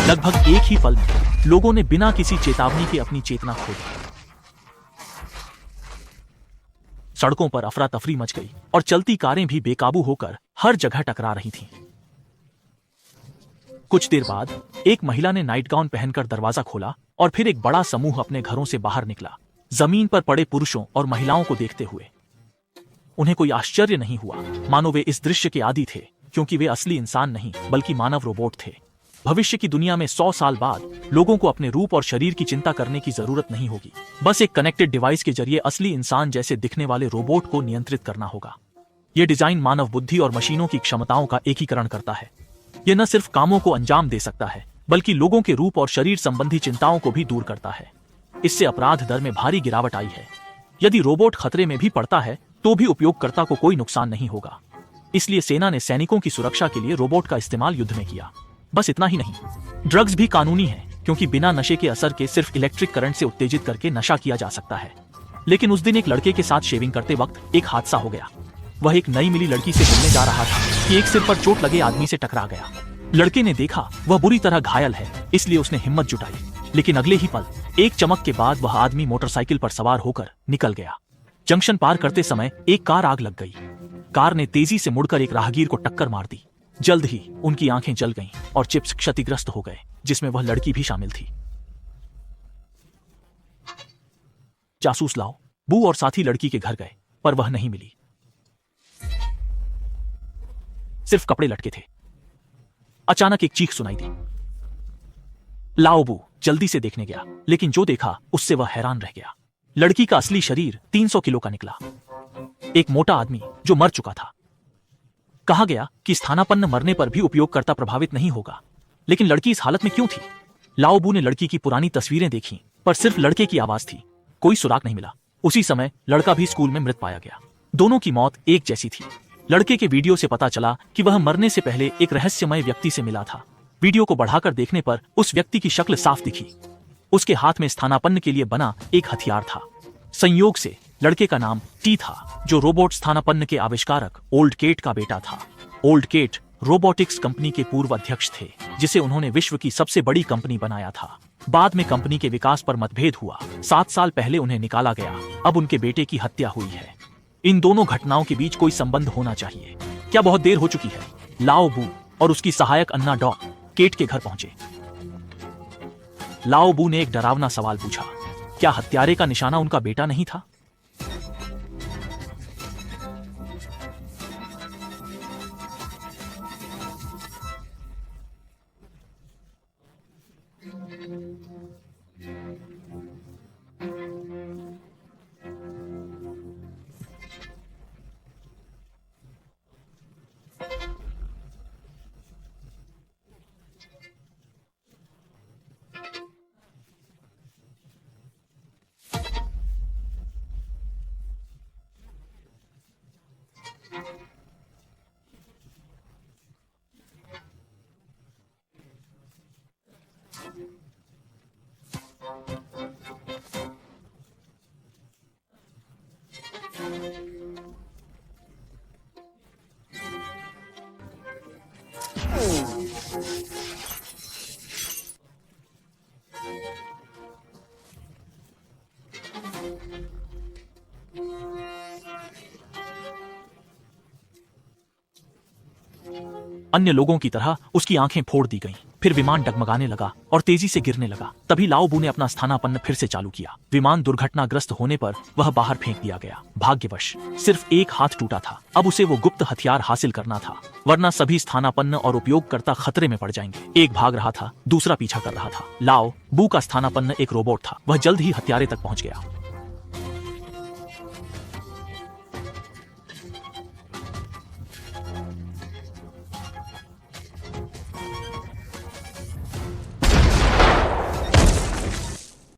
लगभग एक ही पल में लोगों ने बिना किसी चेतावनी के अपनी चेतना खो दी। सड़कों पर अफरा तफरी मच गई और चलती कारें भी बेकाबू होकर हर जगह टकरा रही थीं। कुछ देर बाद एक महिला ने नाइट गाउन पहनकर दरवाजा खोला और फिर एक बड़ा समूह अपने घरों से बाहर निकला, जमीन पर पड़े पुरुषों और महिलाओं को देखते हुए। उन्हें कोई आश्चर्य नहीं हुआ, मानो वे इस दृश्य के आदी थे, क्योंकि वे असली इंसान नहीं बल्कि मानव रोबोट थे। भविष्य की दुनिया में 100 साल बाद लोगों को अपने रूप और शरीर की चिंता करने की जरूरत नहीं होगी। बस एक कनेक्टेड डिवाइस के जरिए असली इंसान जैसे दिखने वाले रोबोट को नियंत्रित करना होगा। यह डिजाइन मानव बुद्धि और मशीनों की क्षमताओं का एकीकरण करता है। यह न सिर्फ कामों को अंजाम दे सकता है, बल्कि लोगों के रूप और शरीर संबंधी चिंताओं को भी दूर करता है। इससे अपराध दर में भारी गिरावट आई है। यदि रोबोट खतरे में भी पड़ता है तो भी उपयोगकर्ता को कोई नुकसान नहीं होगा। इसलिए सेना ने सैनिकों की सुरक्षा के लिए रोबोट का इस्तेमाल युद्ध में किया। बस इतना ही नहीं, ड्रग्स भी कानूनी है, क्योंकि बिना नशे के असर के सिर्फ इलेक्ट्रिक करंट से उत्तेजित करके नशा किया जा सकता है। लेकिन उस दिन एक लड़के के साथ शेविंग करते वक्त एक हादसा हो गया। वह एक नई मिली लड़की से मिलने जा रहा था कि एक सिर पर चोट लगे आदमी से टकरा गया। लड़के ने देखा वह बुरी तरह घायल है, इसलिए उसने हिम्मत जुटाई। लेकिन अगले ही पल एक चमक के बाद वह आदमी मोटरसाइकिल पर सवार होकर निकल गया। जंक्शन पार करते समय एक कार आग लग गई। कार ने तेजी से मुड़कर एक राहगीर को टक्कर मार दी। जल्द ही उनकी आंखें जल गईं और चिप्स क्षतिग्रस्त हो गए, जिसमें वह लड़की भी शामिल थी। जासूस लाओ बू और साथी लड़की के घर गए, पर वह नहीं मिली। सिर्फ कपड़े लटके थे। अचानक एक चीख सुनाई दी। लाओ बू जल्दी से देखने गया, लेकिन जो देखा उससे वह हैरान रह गया। लड़की का असली शरीर 300 किलो का निकला। एक मोटा आदमी जो मर चुका था। कहा गया कि स्थानापन्न मरने पर भी उपयोगकर्ता प्रभावित नहीं होगा, लेकिन लड़की इस हालत में क्यों थी? लाओ बू ने लड़की की पुरानी तस्वीरें देखी, पर सिर्फ लड़के की आवाज थी। कोई सुराग नहीं मिला। उसी समय लड़का भी स्कूल में मृत पाया गया। दोनों की मौत एक जैसी थी। लड़के के वीडियो से पता चला कि वह मरने से पहले एक रहस्यमय व्यक्ति से मिला था। वीडियो को बढ़ाकर देखने पर उस व्यक्ति की शक्ल साफ दिखी। उसके हाथ में स्थानापन्न के लिए बना एक हथियार था। संयोग से लड़के का नाम टी था, जो रोबोट स्थानापन्न के आविष्कारक ओल्ड केट का बेटा था। ओल्ड केट रोबोटिक्स कंपनी के पूर्व अध्यक्ष थे, जिसे उन्होंने विश्व की सबसे बड़ी कंपनी बनाया था। बाद में कंपनी के विकास पर मतभेद हुआ। 7 साल पहले उन्हें निकाला गया। अब उनके बेटे की हत्या हुई है। इन दोनों घटनाओं के बीच कोई संबंध होना चाहिए। क्या बहुत देर हो चुकी है? लाओ बू और उसकी सहायक अन्ना डॉग केट के घर पहुंचे। लाओ बू ने एक डरावना सवाल पूछा, क्या हत्यारे का निशाना उनका बेटा नहीं था? अन्य लोगों की तरह उसकी आंखें फोड़ दी गईं। फिर विमान डगमगाने लगा और तेजी से गिरने लगा। तभी लाओ बू ने अपना स्थानापन्न फिर से चालू किया। विमान दुर्घटनाग्रस्त होने पर वह बाहर फेंक दिया गया। भाग्यवश सिर्फ एक हाथ टूटा था। अब उसे वो गुप्त हथियार हासिल करना था, वरना सभी स्थानापन्न और उपयोगकर्ता खतरे में पड़ जाएंगे। एक भाग रहा था, दूसरा पीछा कर रहा था। लाओ बू का स्थानापन्न एक रोबोट था। वह जल्द ही हत्यारे तक पहुंच गया।